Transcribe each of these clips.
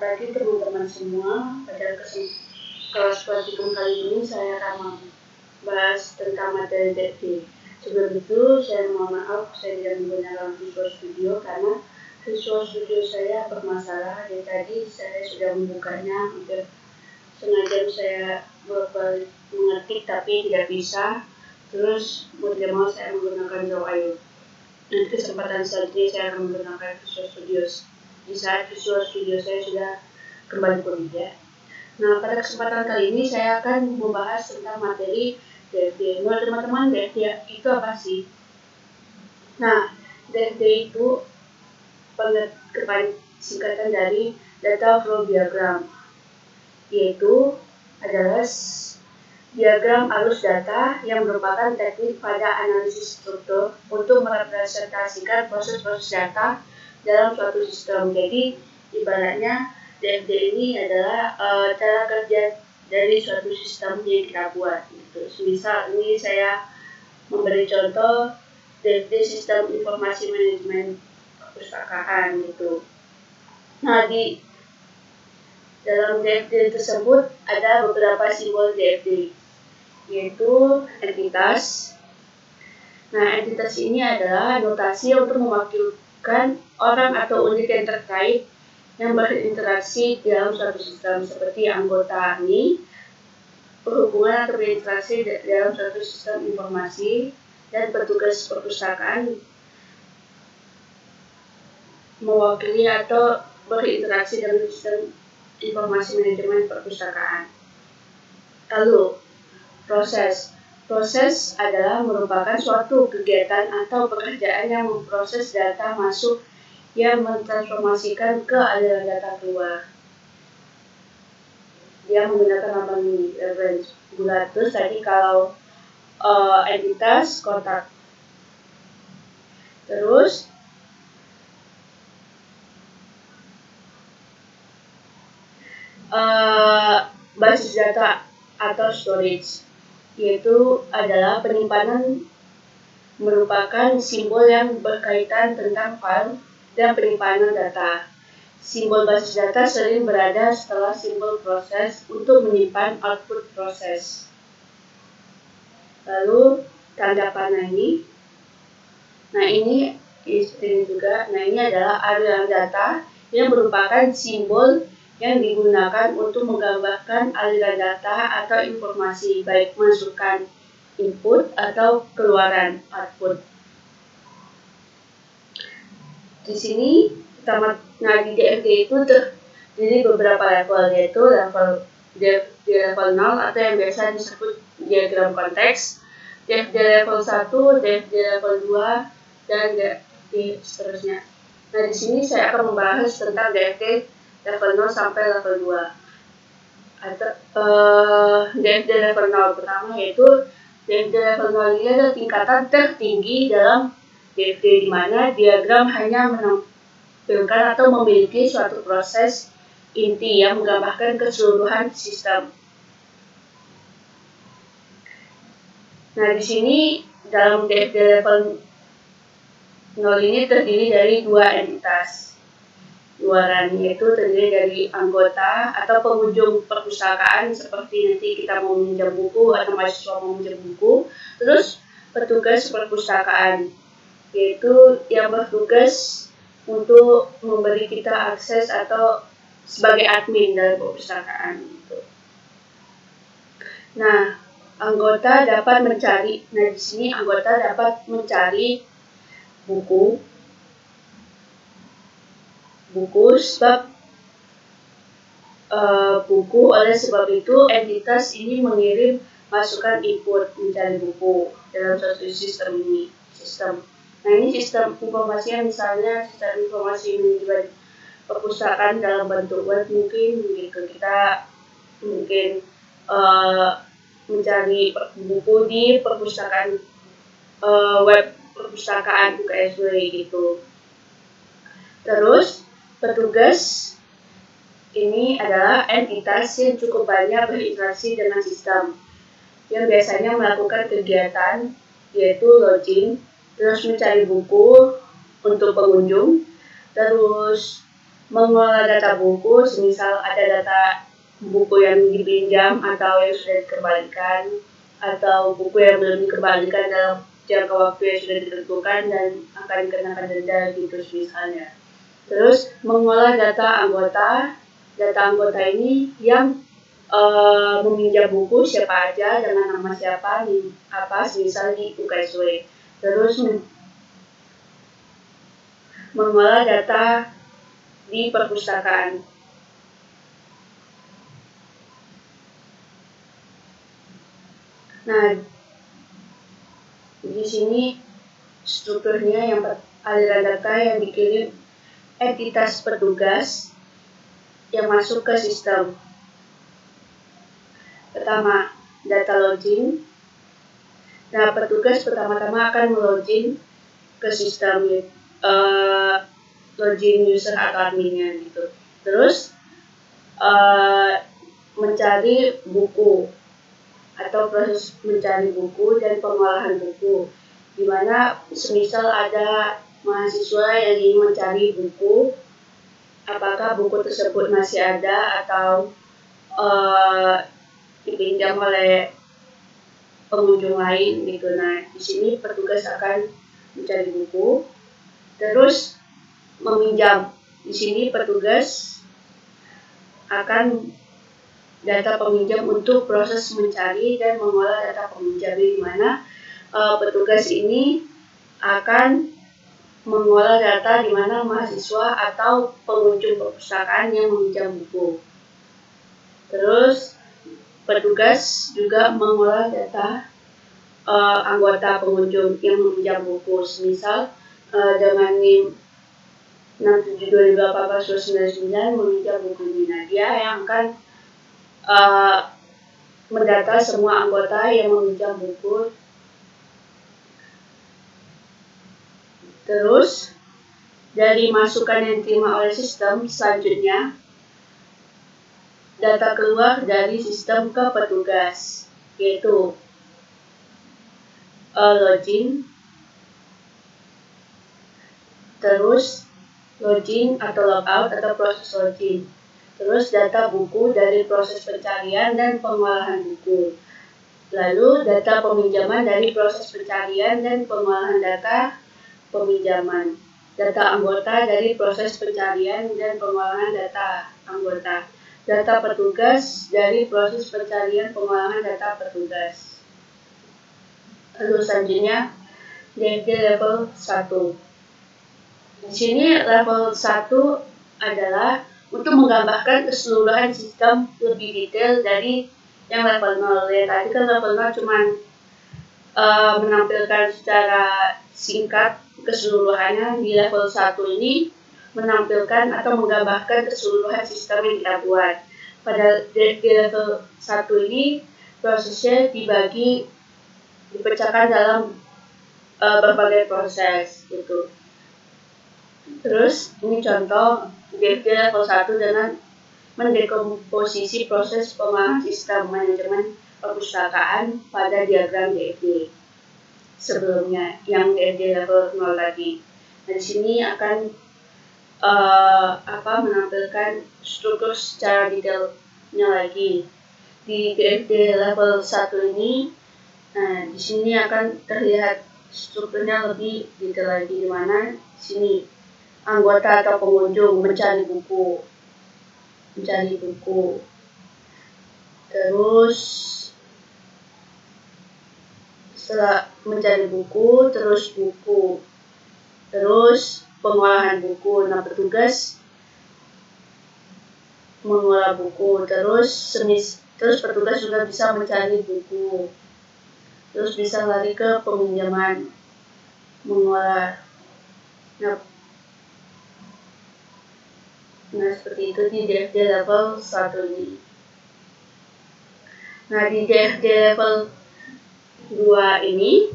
pagi teman-teman semua. Pada kelas praktikum kali ini saya akan membahas tentang materi DFD. Sebelum itu saya mohon maaf saya tidak menggunakan Visual Studio karena Visual Studio saya bermasalah. Jadi tadi saya sudah membukanya, hampir setengah jam saya mengetik tapi tidak bisa. Terus mau tidak mau saya menggunakan Draw.io. Nanti kesempatan selanjutnya saya akan menggunakan Visual Studio. Di saat Visual Studio saya sudah kembali pulih. Nah, pada kesempatan kali ini saya akan membahas tentang materi DFD. Menurut teman-teman, DFD itu apa sih? Nah, DFD itu singkatan dari Data Flow Diagram, yaitu adalah diagram arus data yang merupakan teknik pada analisis struktur untuk merepresentasikan proses-proses data dalam suatu sistem. Jadi, ibaratnya DFD ini adalah cara kerja dari suatu sistem yang kita buat. Gitu. Misal ini saya memberi contoh DFD sistem informasi manajemen perpustakaan gitu. Nah, di dalam DFD tersebut ada beberapa simbol DFD, yaitu entitas. Nah, entitas ini adalah notasi untuk mewakilkan orang atau unit yang terkait yang berinteraksi dalam suatu sistem, seperti anggota ini berhubungan atau berinteraksi dalam suatu sistem informasi, dan petugas perpustakaan mewakili atau berinteraksi dalam sistem informasi manajemen perpustakaan. Lalu, proses adalah merupakan suatu kegiatan atau pekerjaan yang memproses data masuk yang mentransformasikan ke aliran data keluar. Dia menggunakan lambang reference bulat. Terus tadi kalau entitas kotak. Terus basis data atau storage, yaitu adalah penyimpanan, merupakan simbol yang berkaitan tentang file dan penyimpanan data. Simbol basis data sering berada setelah simbol proses untuk menyimpan output proses. Lalu tanda panah ini. Nah, ini juga. Nah, ini adalah aliran data yang merupakan simbol yang digunakan untuk menggambarkan aliran data atau informasi, baik masukan input atau keluaran output. Di sini di DFD itu terdiri beberapa level, yaitu DFD level 0 atau yang biasa disebut diagram konteks, DFD level 1, DFD level 2, dan DFD seterusnya. Nah, di sini saya akan membahas tentang DFD level 0 sampai level 2. DFD level 0 pertama yaitu DFD level 0 ini adalah tingkatan tertinggi dalam DFD, di mana diagram hanya menampilkan atau memiliki suatu proses inti yang menggambarkan keseluruhan sistem. Nah, di sini dalam DFD level 0 ini terdiri dari dua entitas luaran, yaitu terdiri dari anggota atau pengunjung perpustakaan, seperti nanti kita mau meminjam buku atau mahasiswa mau meminjam buku. Terus petugas perpustakaan, yaitu yang bertugas untuk memberi kita akses atau sebagai admin dalam perpustakaan gitu. Nah, anggota dapat mencari. Nah, di sini anggota dapat mencari buku oleh sebab itu entitas ini mengirim masukan input mencari buku dalam suatu sistem. Nah, ini sistem informasinya, misalnya sistem informasi manajemen perpustakaan dalam bentuk web, mungkin gitu. Kita mungkin mencari buku di perpustakaan web perpustakaan UKSW gitu. Terus petugas ini adalah entitas yang cukup banyak berinteraksi dengan sistem, yang biasanya melakukan kegiatan yaitu login, terus mencari buku untuk pengunjung, terus mengolah data buku, misal ada data buku yang dipinjam atau yang sudah dikembalikan, atau buku yang belum dikembalikan dalam jangka waktu yang sudah ditentukan dan akan dikenakan denda gitu misalnya. Terus mengolah data anggota ini yang meminjam buku siapa aja dengan nama siapa, misal di UKSW. Terus mengolah data di perpustakaan. Nah, di sini strukturnya yang aliran data yang dikirim entitas petugas yang masuk ke sistem. Pertama, data login. Nah, petugas pertama-tama akan melogin ke sistem login user atau adminnya gitu. Terus mencari buku atau proses mencari buku dan pengolahan buku, di mana semisal ada mahasiswa yang ingin mencari buku, apakah buku tersebut masih ada atau dipinjam oleh pengunjung lain gitu. Nah, di sini petugas akan mencari buku, terus meminjam. Di sini petugas akan data peminjam untuk proses mencari dan mengolah data peminjam, di mana petugas ini akan mengolah data di mana mahasiswa atau pengunjung perpustakaan yang meminjam buku. Terus petugas juga mengolah data anggota pengunjung yang meminjam buku, misal dengan NIM 672018-99 meminjam buku ini. Nah, dia yang akan mendata semua anggota yang meminjam buku. Terus dari masukan yang diterima oleh sistem, selanjutnya data keluar dari sistem ke petugas, yaitu login, terus login atau logout atau proses login, terus data buku dari proses pencarian dan pengolahan buku, lalu data peminjaman dari proses pencarian dan pengolahan data peminjaman, data anggota dari proses pencarian dan pengolahan data anggota, data petugas dari proses pencarian pengolahan data petugas. Lalu selanjutnya DFG level 1. Di sini level 1 adalah untuk menggambarkan keseluruhan sistem lebih detail dari yang level 0. Ya, tadi kan level 0 cuma menampilkan secara singkat keseluruhannya. Di level 1 ini menampilkan atau menggambarkan keseluruhan sistem yang kita buat. Pada di level 1 ini prosesnya dipecahkan dalam berbagai proses gitu. Terus ini contoh DFG level 1 dengan mendekomposisi proses pengolahan sistem manajemen perpustakaan pada diagram DFG sebelumnya yang DFG level 0 tadi. Nah, di sini akan menampilkan struktur secara detailnya lagi. Di DFG level 1 ini, nah di sini akan terlihat strukturnya lebih detail lagi, di mana di sini anggota atau pengunjung mencari buku. Terus setelah mencari buku, terus pengolahan buku. Nah, petugas mengolah buku, terus petugas juga bisa mencari buku, terus bisa lari ke peminjaman, mengolah. Nah, seperti itu di DFG level 1 ini. Nah, di DFG level 2 ini,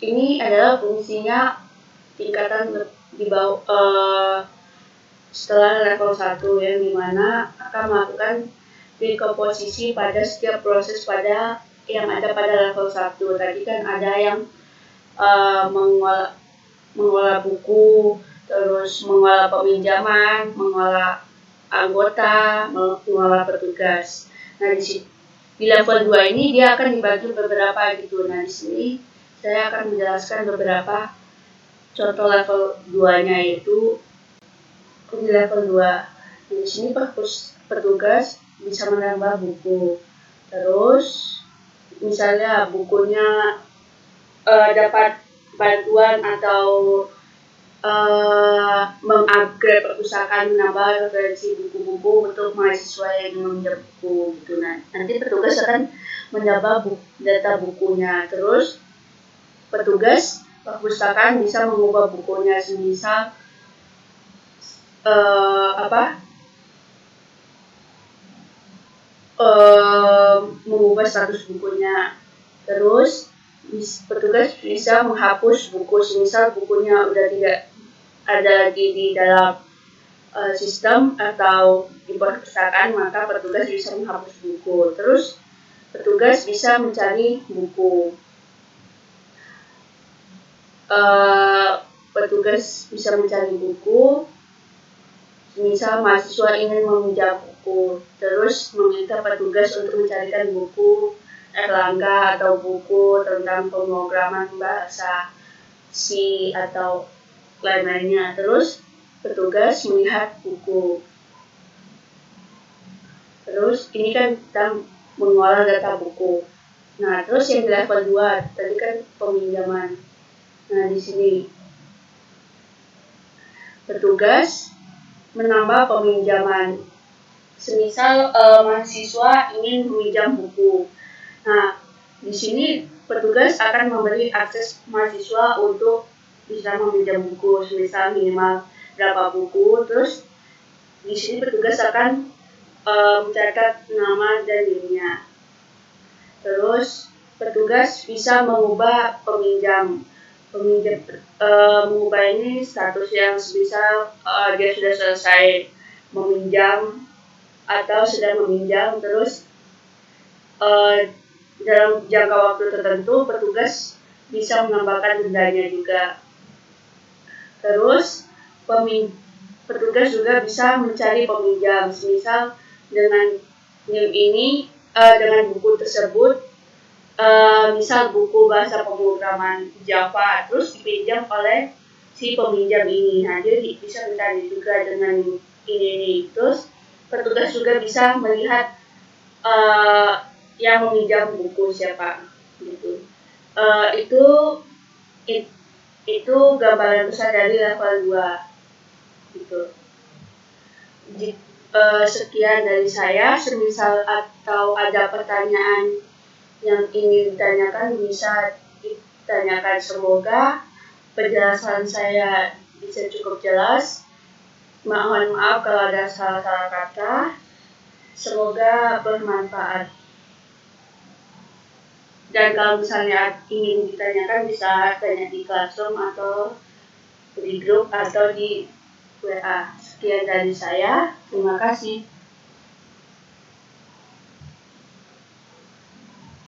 ini adalah fungsinya tingkatan di bawah setelah level 1, yang dimana akan melakukan dekomposisi pada setiap proses yang ada pada level 1. Tadi kan ada yang mengolah buku, terus mengolah peminjaman, mengolah anggota, mengolah petugas. Nah, di level 2 ini dia akan dibagi beberapa gitu. Nah, di sini saya akan menjelaskan beberapa contoh level 2-nya, yaitu di level 2. Di sini petugas bisa menambah buku. Terus misalnya bukunya dapat bantuan atau mengupgrade perpustakaan, menambah referensi buku-buku untuk mahasiswa yang meminjam buku gitu. Nah, nanti petugas akan menambah data bukunya. Terus petugas perpustakaan bisa mengubah bukunya, semisal mengubah status bukunya. Terus petugas bisa menghapus buku, semisal bukunya udah tidak ada lagi di dalam sistem atau di perpustakaan, maka petugas bisa menghapus buku. Terus petugas bisa mencari buku. Petugas bisa mencari buku, misal mahasiswa ingin meminjam buku, terus meminta petugas untuk mencarikan buku Erlangga atau buku tentang pemrograman bahasa C atau lain-lainnya. Terus petugas melihat buku. Terus ini kan kita mengolah data buku. Nah, terus yang di level 2 tadi kan peminjaman. Nah, di sini petugas menambah peminjaman. Semisal mahasiswa ingin meminjam buku. Nah, di sini petugas akan memberi akses mahasiswa untuk bisa meminjam buku, semisal minimal berapa buku. Terus di sini petugas akan mencatat nama dan dirinya. Terus petugas bisa mengubah peminjam. Mengubah ini status yang semisal dia sudah selesai meminjam atau sedang meminjam. Terus dalam jangka waktu tertentu petugas bisa menambahkan dendanya juga. Terus petugas juga bisa mencari peminjam, semisal dengan NIM ini dengan buku tersebut, misal buku bahasa pemrograman Java, terus dipinjam oleh si peminjam ini. Nah, dia bisa mencari juga dengan ini. Terus petugas juga bisa melihat yang meminjam buku siapa gitu. Itu gambaran besar dari level 2 gitu. Sekian dari saya. Semisal atau ada pertanyaan yang ingin ditanyakan, bisa ditanyakan. Semoga penjelasan saya bisa cukup jelas. Mohon maaf kalau ada salah-salah kata. Semoga bermanfaat. Dan kalau misalnya ingin ditanyakan, bisa tanya di Classroom atau di grup atau di WA. Sekian dari saya. Terima kasih.